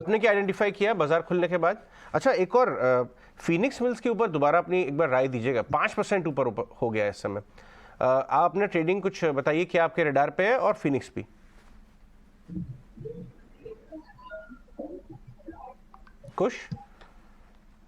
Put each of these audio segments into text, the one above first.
आपने क्या आइडेंटिफाई किया बाजार खुलने के बाद? अच्छा, एक और फिनिक्स मिल्स के ऊपर दोबारा अपनी एक बार राय दीजिएगा। 5% ऊपर हो गया इस समय। आप अपने ट्रेडिंग कुछ बताइए, क्या आपके रडार पे है, और फिनिक्स भी खुश?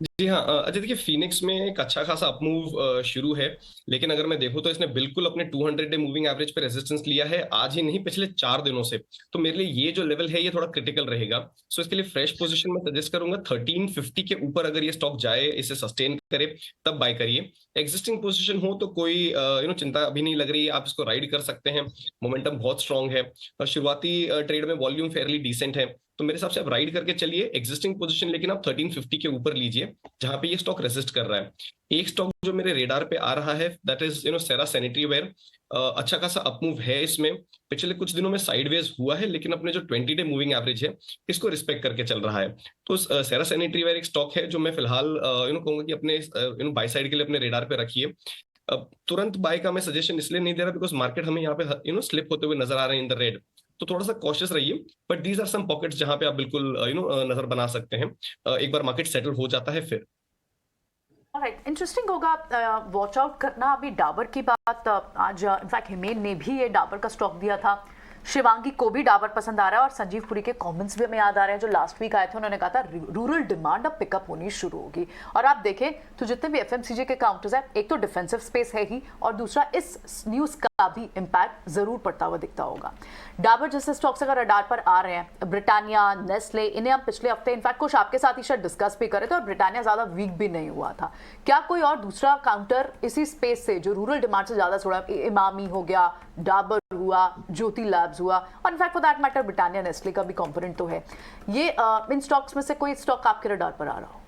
जी हाँ, अजय देखिए, फिनिक्स में एक अच्छा खासा अपमूव शुरू है, लेकिन अगर मैं देखूं तो इसने बिल्कुल अपने 200 डे मूविंग एवरेज पे रेजिस्टेंस लिया है, आज ही नहीं पिछले 4 दिनों से। तो मेरे लिए ये जो लेवल है ये थोड़ा क्रिटिकल रहेगा। सो इसके लिए फ्रेश पोजीशन में सजेस्ट करूंगा 1350 के ऊपर अगर ये स्टॉक जाए, इसे सस्टेन करे, तब बाय करिए। एग्जिस्टिंग पोजीशन हो तो कोई चिंता अभी नहीं लग रही है, आप इसको राइड कर सकते हैं। मोमेंटम बहुत स्ट्रांग है और शुरुआती ट्रेड में वॉल्यूम फेयरली डिसेंट है। तो मेरे हिसाब से आप राइड करके चलिए एग्जिस्टिंग पोजीशन, लेकिन आप 1350 के ऊपर लीजिए जहां पे ये स्टॉक रेसिस्ट कर रहा है। एक स्टॉक जो मेरे रेडार पे आ रहा है that is Cera sanitaryware. अच्छा खासा अपमूव है इसमें, पिछले कुछ दिनों में साइडवेज हुआ है, लेकिन अपने जो 20 डे मूविंग एवरेज है इसको रिस्पेक्ट करके चल रहा है। तो सेरा सैनिटरी वेयर एक स्टॉक है जो मैं फिलहाल कहूंगा कि अपने बाय साइड के लिए अपने रेडार पे रखिए। अब तुरंत बाय का मैं सजेशन इसलिए नहीं दे रहा बिकॉज मार्केट हमें यहाँ पे स्लिप होते हुए नजर आ रहे हैं इन द रेड। तो थोड़ा सा कॉशियस रहिए, but these are some pockets जहां पे आप बिल्कुल नजर बना सकते हैं एक बार मार्केट सेटल हो जाता है फिर। राइट, इंटरेस्टिंग होगा वॉच आउट करना। अभी डाबर की बात, आज इनफैक्ट हिमेन ने भी ये डाबर का स्टॉक दिया था। शिवांगी को भी डाबर पसंद आ रहा है और संजीव पुरी के कमेंट्स भी हमें याद आ रहे हैं जो लास्ट वीक आए थे। उन्होंने कहा था रूरल डिमांड अब पिकअप होनी शुरू होगी। और आप देखें तो जितने भी एफएमसीजी के काउंटर्स हैं, एक तो डिफेंसिव स्पेस है ही, और दूसरा इस न्यूज का भी इंपैक्ट जरूर पड़ता हुआ दिखता होगा। डाबर जैसे स्टॉक्स अगर रडार पर आ रहे हैं, ब्रिटानिया, नेस्ले, इन्हें हम पिछले हफ्ते इनफैक्ट कुछ आपके साथ ही शायद डिस्कस भी करे थे, और ब्रिटानिया ज्यादा वीक भी नहीं हुआ था। क्या कोई और दूसरा काउंटर इसी स्पेस से जो रूरल डिमांड से ज्यादा छोड़ा, इमामी हो गया, डाबर हुआ, ज्योति लैब्स हुआ, और in fact for that matter Britannia, Nestle का भी कंपोनेंट तो है, ये इन स्टॉक्स में से कोई स्टॉक आपके रडार पर आ रहा हो?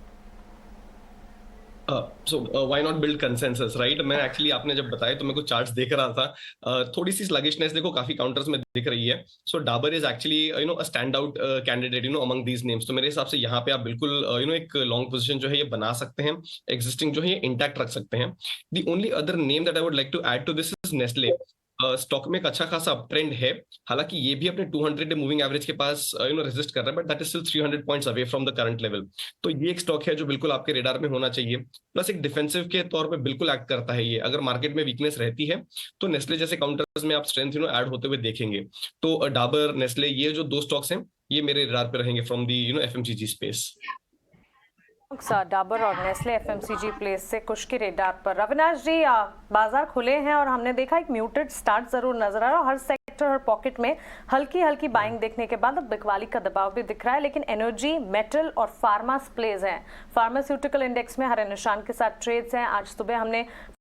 So why not build consensus, right? मैं एक्चुअली आपने जब बताया तो मेरे को चार्ट्स देख रहा था। थोड़ी सी स्लगिशनेस देखो काफी काउंटर्स में दिख रही है। So Dabur is actually a stand out candidate among these names. तो मेरे हिसाब से यहाँ पे आप बिल्कुल एक लॉन्ग पोजीशन जो है ये बना सकते हैं, एग्जिस्टिंग जो है ये इंटैक्ट रख सकते हैं। The only other name that I would like to add to this is Nestle. Stock में एक अच्छा खासा अप ट्रेंड है, हालांकि ये भी अपने 200 डे मूविंग एवरेज के पास रेजिस्ट कर रहा है, but that is still 300 points away from the current level. तो ये एक स्टॉक है जो बिल्कुल आपके रेडार में होना चाहिए। प्लस एक डिफेंसिव के तौर पे बिल्कुल एक्ट करता है ये, अगर मार्केट में वीकनेस रहती है तो नेस्ले जैसे काउंटर्स में आप स्ट्रेंथ ऐड होते हुए देखेंगे। तो डाबर, नेस्ले, ये जो दो स्टॉक्स हैं ये मेरे रेडार पे रहेंगे from the FMCG space. Dabur और नेस्ले एफएमसीजी प्लेस से कुछ की रेडार पर। अविनाश जी, बाजार खुले हैं और हमने देखा एक म्यूटेड स्टार्ट जरूर नजर आ रहा है, हर सेक्टर हर पॉकेट में हल्की हल्की बाइंग देखने के बाद अब बिकवाली का दबाव भी दिख रहा है, लेकिन एनर्जी, मेटल और फार्मा प्लेज हैं। फार्मास्यूटिकल इंडेक्स में हरे निशान के साथ ट्रेड्स हैं। आज सुबह हमने